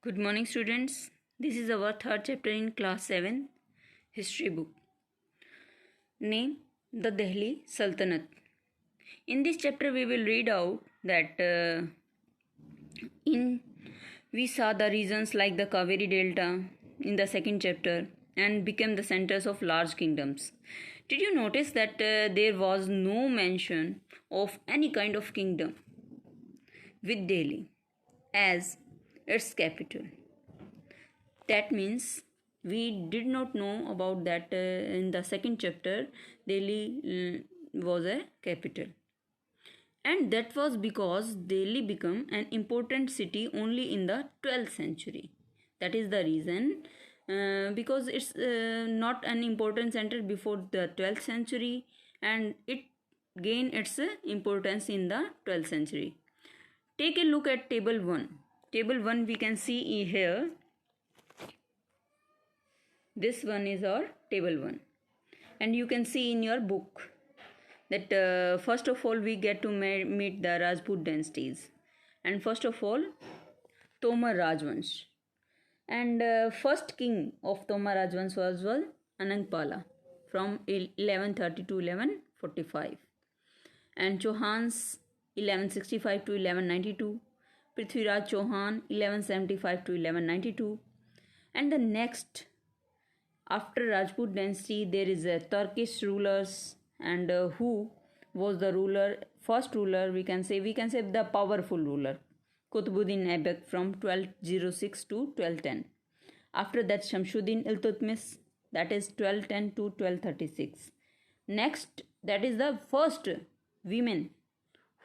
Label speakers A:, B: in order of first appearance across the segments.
A: Good morning, students. This is our third chapter in class 7 history book. Name the Delhi Sultanate. In this chapter, we will read out that in we saw the regions like the Kaveri Delta in the second chapter and became the centers of large kingdoms. Did you notice that there was no mention of any kind of kingdom with Delhi as its capital? That means we did not know about that in the second chapter Delhi was a capital, and that was because Delhi became an important city only in the 12th century. That is the reason, because it's not an important center before the 12th century, and it gained its importance in the 12th century. Take a look at table 1. Table 1 we can see here. This one is our table 1, and you can see in your book that first of all we get to meet the Rajput dynasties, and first of all Tomar Rajvansh, and first king of Tomar Rajvansh was Anangpala from 1130 to 1145, and Chauhans 1165 to 1192, Prithviraj Chauhan 1175 to 1192, and the next after Rajput dynasty there is a Turkish rulers, and who was the first ruler, we can say the powerful ruler Qutbuddin Aibak from 1206 to 1210. After that Shamsuddin Iltutmish, that is 1210 to 1236. Next, that is the first women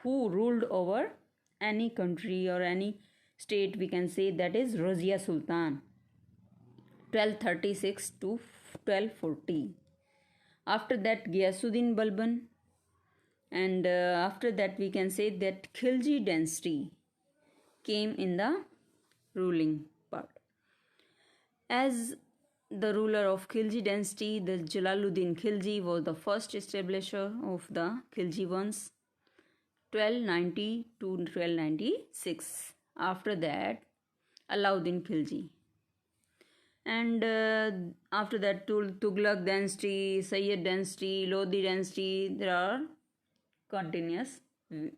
A: who ruled over any country or any state, we can say that is Razia Sultan 1236 to 1240. After that Ghiyasuddin Balban, and after that we can say that Khilji dynasty came in the ruling part. As the ruler of Khilji dynasty, the Jalaluddin Khilji was the first establisher of the Khilji ones, 1290 to 1296. After that Alauddin Khilji, and after that Tughlaq dynasty, Sayyid dynasty, Lodi dynasty, there are continuous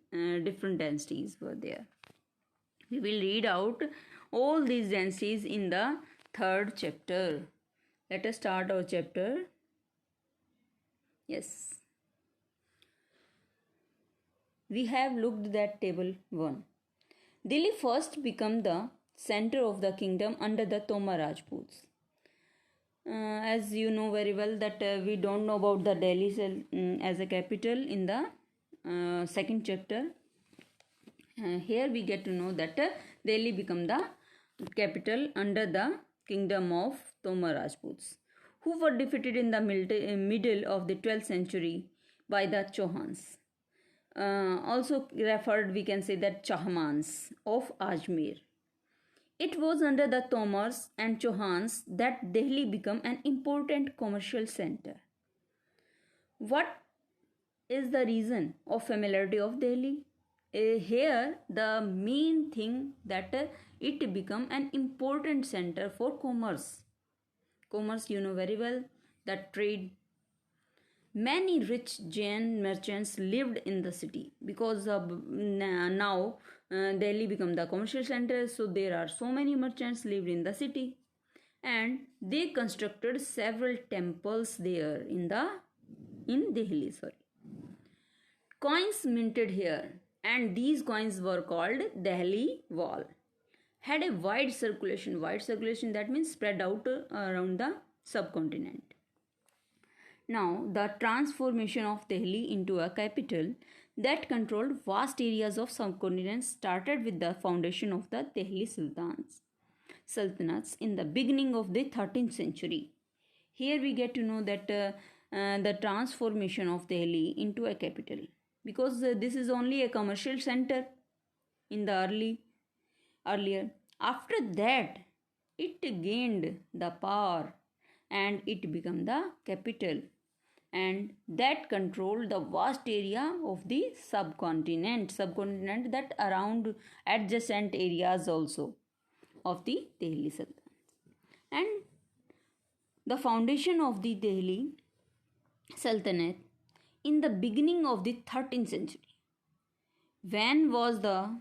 A: different dynasties were there. We will read out all these dynasties in the third chapter. Let us start our chapter. Yes, we have looked at table 1. Delhi first became the center of the kingdom under the Tomar Rajputs. As you know very well that we don't know about the Delhi as a capital in the second chapter. Here we get to know that Delhi became the capital under the kingdom of Tomar Rajputs, who were defeated in the middle of the 12th century by the Chauhans. Also referred, we can say that Chahmans of Ajmer. It was under the Tomars and Chauhans that Delhi became an important commercial center. What is the reason of familiarity of Delhi? Here the main thing that it became an important center for commerce. Commerce, you know very well, that trade. Many rich Jain merchants lived in the city because now Delhi become the commercial center, so there are so many merchants lived in the city, and they constructed several temples there in Delhi. Coins minted here, and these coins were called Delhi wall. Had a wide circulation. Wide circulation, that means spread out around the subcontinent. Now, the transformation of Delhi into a capital that controlled vast areas of subcontinent started with the foundation of the Delhi Sultanates in the beginning of the 13th century. Here we get to know that the transformation of Delhi into a capital, because this is only a commercial center in the earlier. After that, it gained the power and it became the capital, and that controlled the vast area of the subcontinent that around adjacent areas also. of the Delhi Sultan. And the foundation of the Delhi Sultanate in the beginning of the 13th century. When was the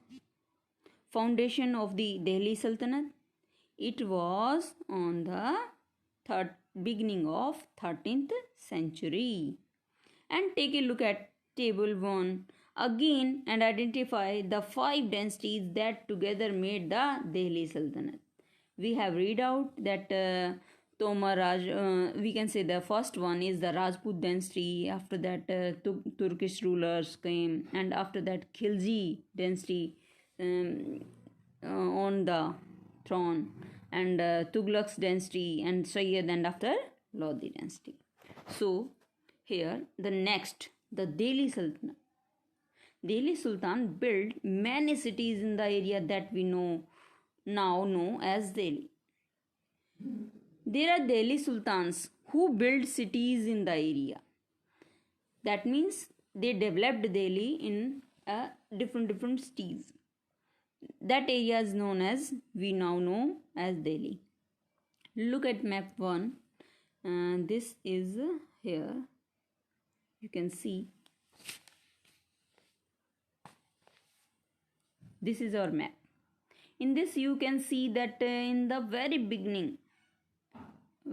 A: foundation of the Delhi Sultanate? It was on the beginning of 13th century. And take a look at table 1 again and identify the 5 dynasties that together made the Delhi Sultanate. We have read out that Tomar Raj, we can say the first one is the Rajput dynasty. After that, Turkish rulers came, and after that, Khilji dynasty on the throne, and Tughlaq's dynasty, and Sayyid, and after Lodi dynasty. So, here the next, the Delhi Sultanate. Delhi Sultan built many cities in the area that we now know as Delhi. There are Delhi Sultans who built cities in the area. That means they developed Delhi in different cities. That area is known as, we now know as Delhi. Look at map 1. This is here. You can see. This is our map. In this you can see that in the very beginning,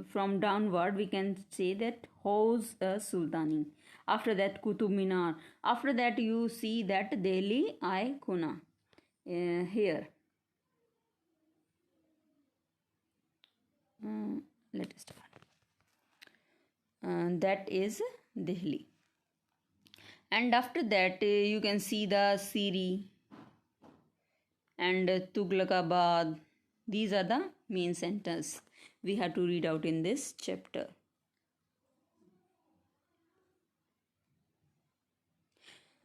A: from downward, we can say that Howz Sultani. After that, Qutub Minar. After that, you see that Delhi Icona here. Let us start. That is Delhi. And after that, you can see the Siri and Tughlaqabad. These are the main centers we have to read out in this chapter.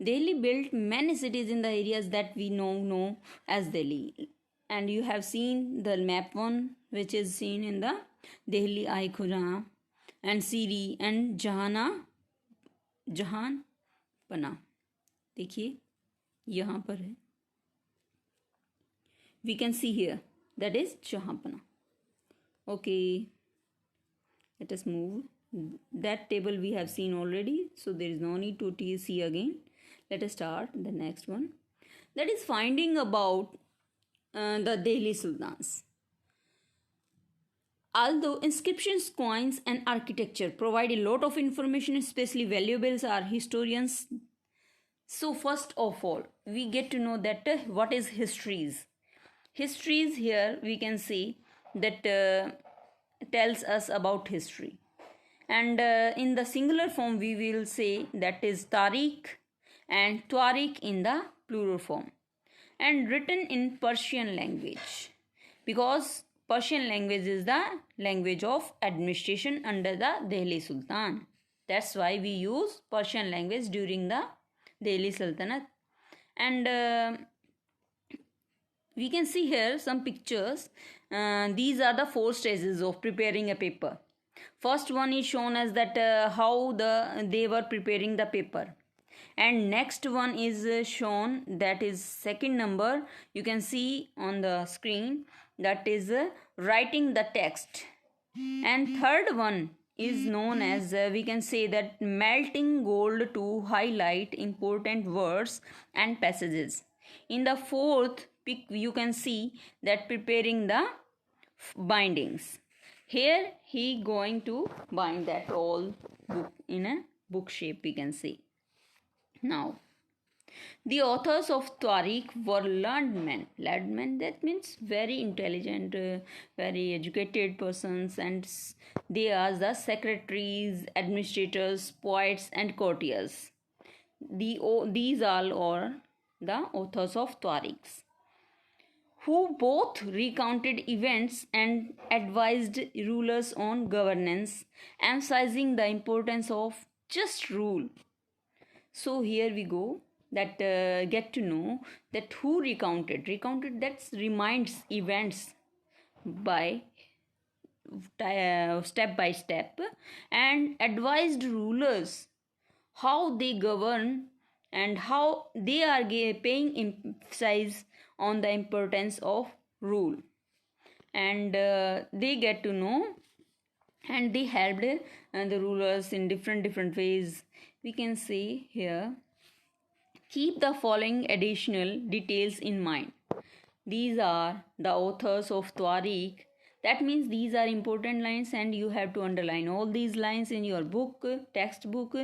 A: Delhi built many cities in the areas that we now know as Delhi. And you have seen the map 1, which is seen in the Delhi Icona and Siri and जहानपना. देखिए यहाँ पर है. We can see here, that is Jahanpana. Okay, let us move. That table we have seen already, so there is no need to see again. Let us start the next one. That is finding about the Delhi Sultans. Although inscriptions, coins, and architecture provide a lot of information, especially valuables are historians. So first of all, we get to know that what is histories. Histories here we can see that tells us about history. And in the singular form we will say that is Tariq and Tariq in the plural form. And written in Persian language. Because Persian language is the language of administration under the Delhi Sultan. That's why we use Persian language during the Delhi Sultanate. And we can see here some pictures. These are the 4 stages of preparing a paper. First one is shown as that how they were preparing the paper. And next one is shown, that is second number. You can see on the screen, that is writing the text. And third one is known as we can say that melting gold to highlight important words and passages. In the fourth pic you can see that preparing the bindings. Here he going to bind that all book in a book shape, we can say. Now, the authors of Tariq were learned men. Learned men, that means very intelligent, very educated persons, and they are the secretaries, administrators, poets, and courtiers. These all are the authors of Tariqs, who both recounted events and advised rulers on governance, emphasizing the importance of just rule. So here we go, that get to know that who recounted. That reminds events by step by step, and advised rulers how they govern and how they are paying emphasis on the importance of rule. and they get to know, and they helped the rulers in different ways. We can say here, keep the following additional details in mind. These are the authors of Tariq. That means these are important lines, and you have to underline all these lines in your book, textbook.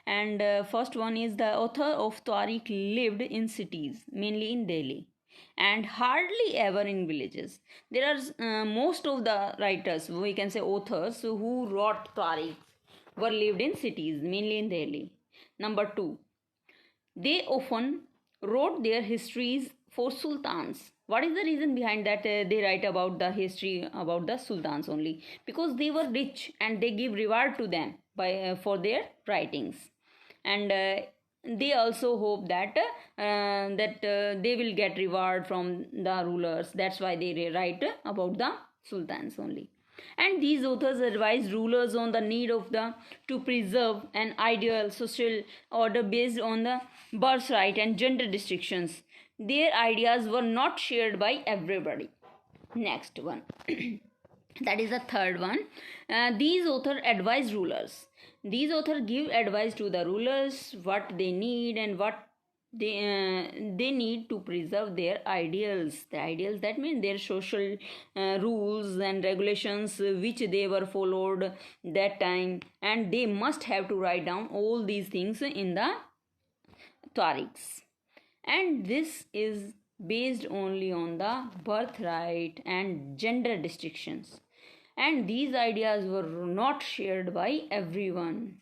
A: And first one is, the author of Tariq lived in cities, mainly in Delhi, and hardly ever in villages. There are most of the writers, we can say authors, who wrote Tariq were lived in cities, mainly in Delhi. Number two, they often wrote their histories for sultans. What is the reason behind that they write about the history about the sultans only? Because they were rich and they give reward to them by for their writings, and they also hope that they will get reward from the rulers. That's why they write about the sultans only. And these authors advise rulers on the need of the to preserve an ideal social order based on the birthright and gender distinctions. Their ideas were not shared by everybody. Next one. That is the third one. These authors advise rulers. These authors give advice to the rulers what they need and what they need to preserve their ideals. The ideals, that means their social rules and regulations which they were followed that time, and they must have to write down all these things in the tariqs. And this is based only on the birthright and gender distinctions, and these ideas were not shared by everyone.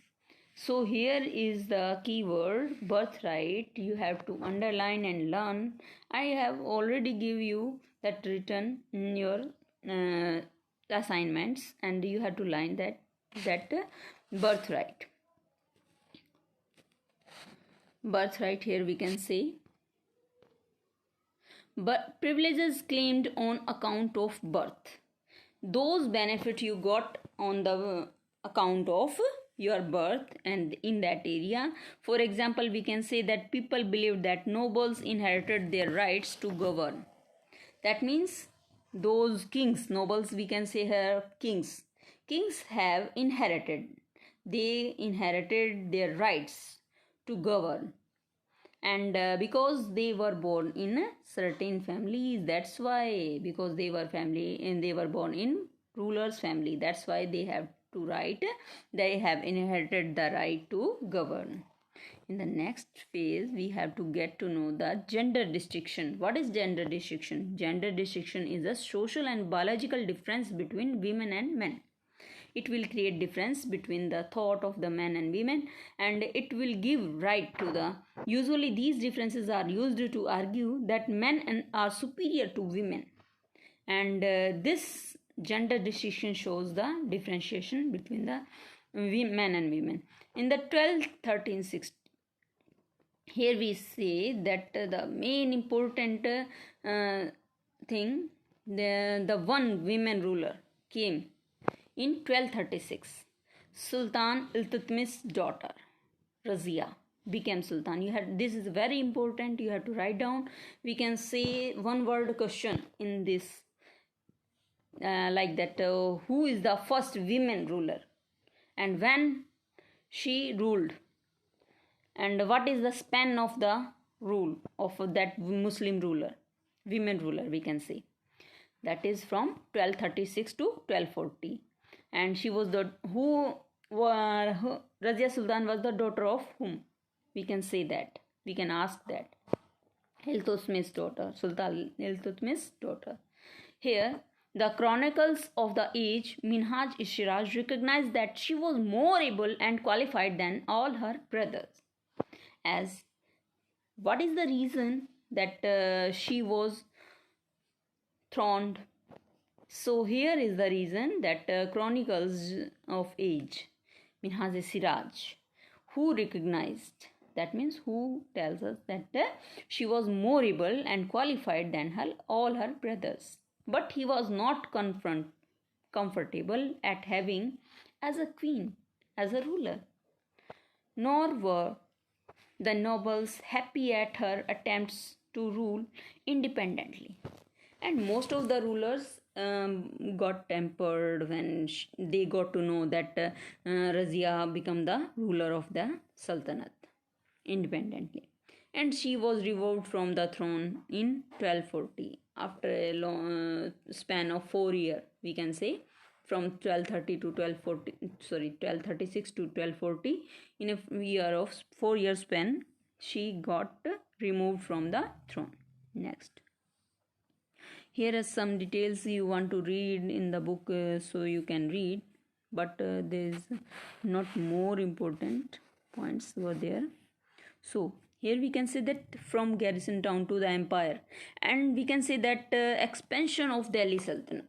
A: So here is the keyword birthright. You have to underline and learn. I have already give you that written in your assignments, and you have to line that birthright. Birthright, here we can say, but privileges claimed on account of birth. Those benefit you got on the account of your birth and in that area. For example, we can say that people believed that nobles inherited their rights to govern. That means those kings, nobles, we can say here kings. Kings have inherited. They inherited their rights to govern, and because they were born in certain families, that's why, because they were family and they were born in rulers family, that's why they have to write, they have inherited the right to govern. In the next phase, we have to get to know the gender distinction. What is gender distinction? Gender distinction is a social and biological difference between women and men. It will create difference between the thought of the men and women, and it will give right to the, usually these differences are used to argue that men are superior to women, and this gender distinction shows the differentiation between the men and women. In the 12th, 13th, 16th, here we say that the main important thing, the one women ruler came in 1236. Sultan Iltutmish's daughter Razia became sultan. This is very important, you have to write down. We can say one word question in this like that, who is the first women ruler and when she ruled, and what is the span of the rule of that Muslim ruler, women ruler, we can say. That is from 1236 to 1240. And she was the Razia Sultan was the daughter of whom? We can say that. We can ask that. Iltutmish's daughter, Sultan Iltutmish's daughter. Here, the chronicles of the age, Minhaj-i-Shiraz, recognized that she was more able and qualified than all her brothers. As what is the reason that she was throned? So here is the reason that chronicles of age, Minhaj-i-Siraj, who recognized, that means who tells us that she was more able and qualified than all her brothers, but he was not comfortable at having as a queen, as a ruler, nor were the nobles happy at her attempts to rule independently. And most of the rulers got tempered when they got to know that Razia became the ruler of the Sultanate independently. And she was removed from the throne in 1240 after a long span of 4 years, we can say, from 1230 to 1240, sorry, 1236 to 1240. In a year of 4 year span, she got removed from the throne. Next, here are some details you want to read in the book, so you can read, but there is not more important points over there. So here we can say that from garrison town to the empire, and we can say that expansion of Delhi Sultanate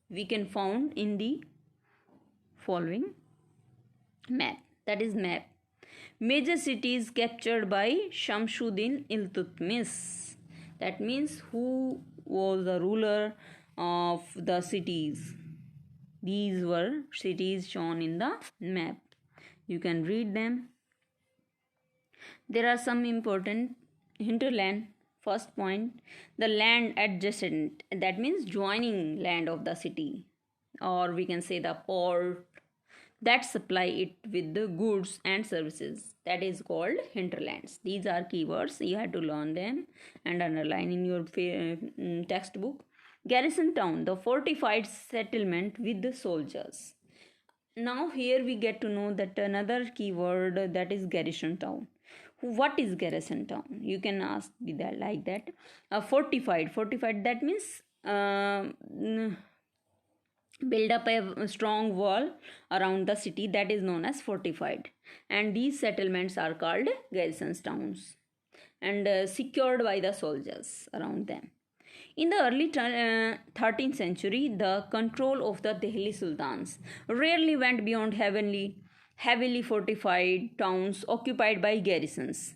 A: we can found in the following map. That is map. Major cities captured by Shamsuddin Iltutmish. That means who was the ruler of the cities. These were cities shown in the map. You can read them. There are some important hinterland. First point, the land adjacent, that means joining land of the city, or we can say the port that supply it with the goods and services, that is called hinterlands. These are keywords, you have to learn them and underline in your textbook. Garrison town, the fortified settlement with the soldiers. Now here we get to know that another keyword, that is garrison town. What is garrison town? You can ask me that like that. Fortified, that means build up a strong wall around the city, that is known as fortified, and these settlements are called garrison towns, and secured by the soldiers around them. In the early 13th century, the control of the Delhi Sultans rarely went beyond heavily fortified towns occupied by garrisons.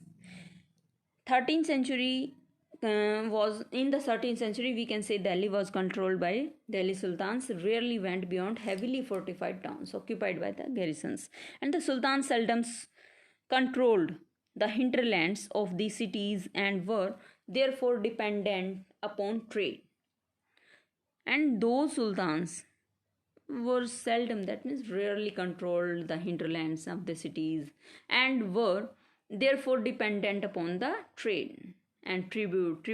A: 13th century was in the 13th century, we can say Delhi was controlled by Delhi Sultans, rarely went beyond heavily fortified towns occupied by the garrisons, and the Sultan seldom controlled the hinterlands of the cities and were therefore dependent upon trade. And those sultans were seldom, that means rarely, controlled the hinterlands of the cities and were therefore dependent upon the trade and tribute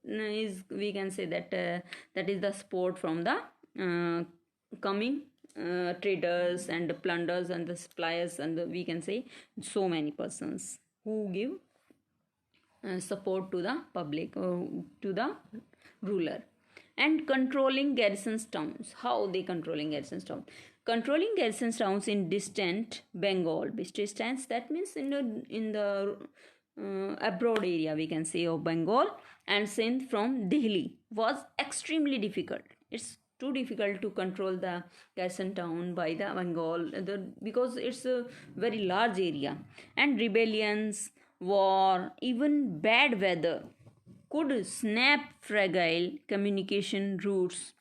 A: is, we can say that that is the support from the coming traders and plunders and the suppliers, and we can say so many persons who give support to the public or to the ruler. And controlling garrisons towns, how they controlling garrisons towns? Controlling garrisons towns in distant Bengal, distance, that means in the abroad area, we can say, of Bengal and Sindh from Delhi was extremely difficult. It's too difficult to control the garrison town by the Bengal because it's a very large area, and rebellions, war, even bad weather could snap fragile communication routes.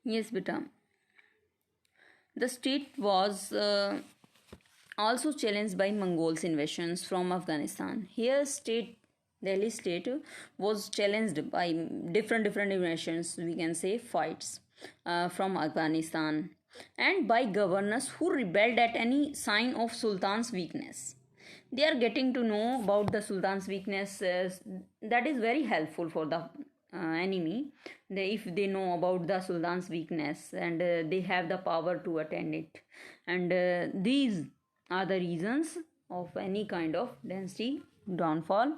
A: Yes, beta. The state was also challenged by Mongols invasions from Afghanistan. Here, Delhi state was challenged by different invasions, we can say fights from Afghanistan, and by governors who rebelled at any sign of Sultan's weakness. They are getting to know about the Sultan's weakness. That is very helpful for the enemy. If they know about the Sultan's weakness, and they have the power to attend it, and these are the reasons of any kind of dynasty downfall,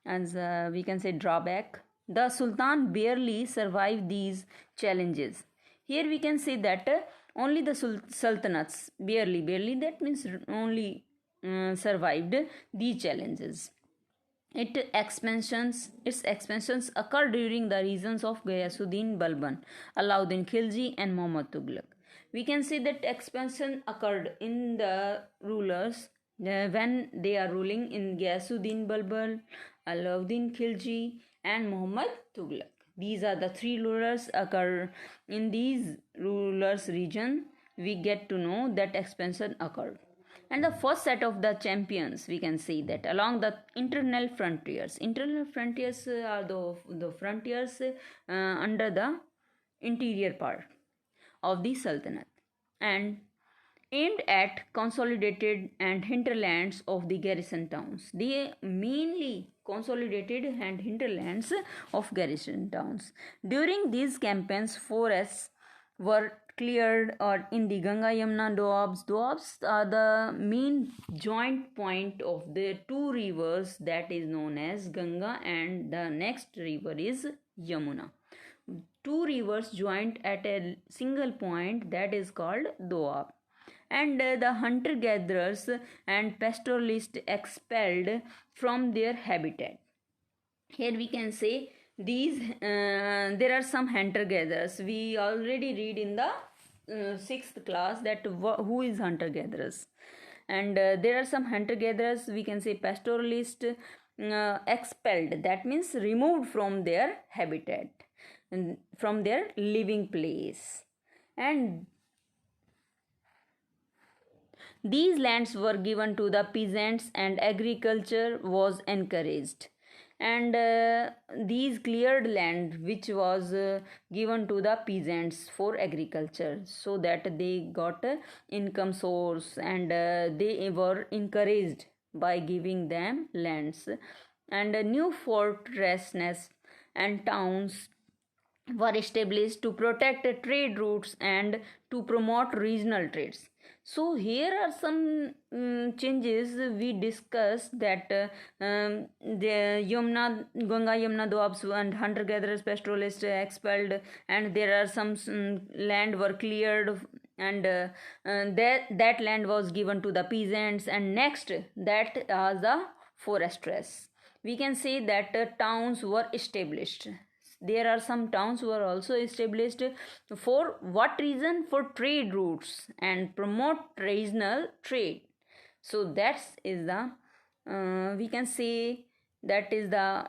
A: as we can say drawback. The Sultan barely survived these challenges. Here we can say that only the sultanates barely, that means only survived these challenges. Its expansions occurred during the reigns of Ghiyasuddin Balban, Alauddin Khilji, and Muhammad Tughlaq. We can say that expansion occurred in the rulers when they are ruling in Ghiyasuddin Balban, Alauddin Khilji, and Muhammad Tughlaq. These are the three rulers occur in these rulers region. We get to know that expansion occurred. And the first set of the champions, we can say that along the internal frontiers are the frontiers under the interior part of the sultanate, and aimed at consolidated and hinterlands of the garrison towns. They mainly consolidated and hinterlands of garrison towns. During these campaigns, forests were cleared or in the Ganga Yamuna Doabs. Doabs are the main joint point of the two rivers that is known as Ganga, and the next river is Yamuna. Two rivers joined at a single point that is called Doab. And the hunter gatherers and pastoralists expelled from their habitat. Here we can say these there are some hunter gatherers. We already read in the 6th class that who is hunter gatherers, and there are some hunter gatherers, we can say pastoralist, expelled, that means removed from their habitat and from their living place, and these lands were given to the peasants and agriculture was encouraged. And these cleared land which was given to the peasants for agriculture, so that they got income source, and they were encouraged by giving them lands, and new fortresses and towns were established to protect trade routes and to promote regional trades. So here are some changes we discussed, that the Ganga Yamuna Doabs and hunter gatherers pastoralists expelled, and there are some land were cleared, and that land was given to the peasants, and next that are the forests. We can say that towns were established. There are some towns who are also established for what reason? For trade routes and promote regional trade. So that is the we can say that is the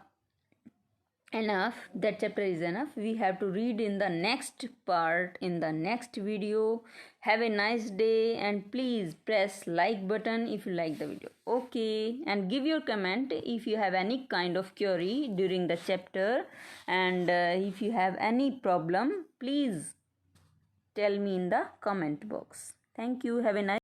A: enough, that chapter is enough. We have to read in the next part in the next video. Have a nice day, and please press like button if you like the video. Okay, and give your comment if you have any kind of query during the chapter, and if you have any problem, please tell me in the comment box. Thank you. Have a nice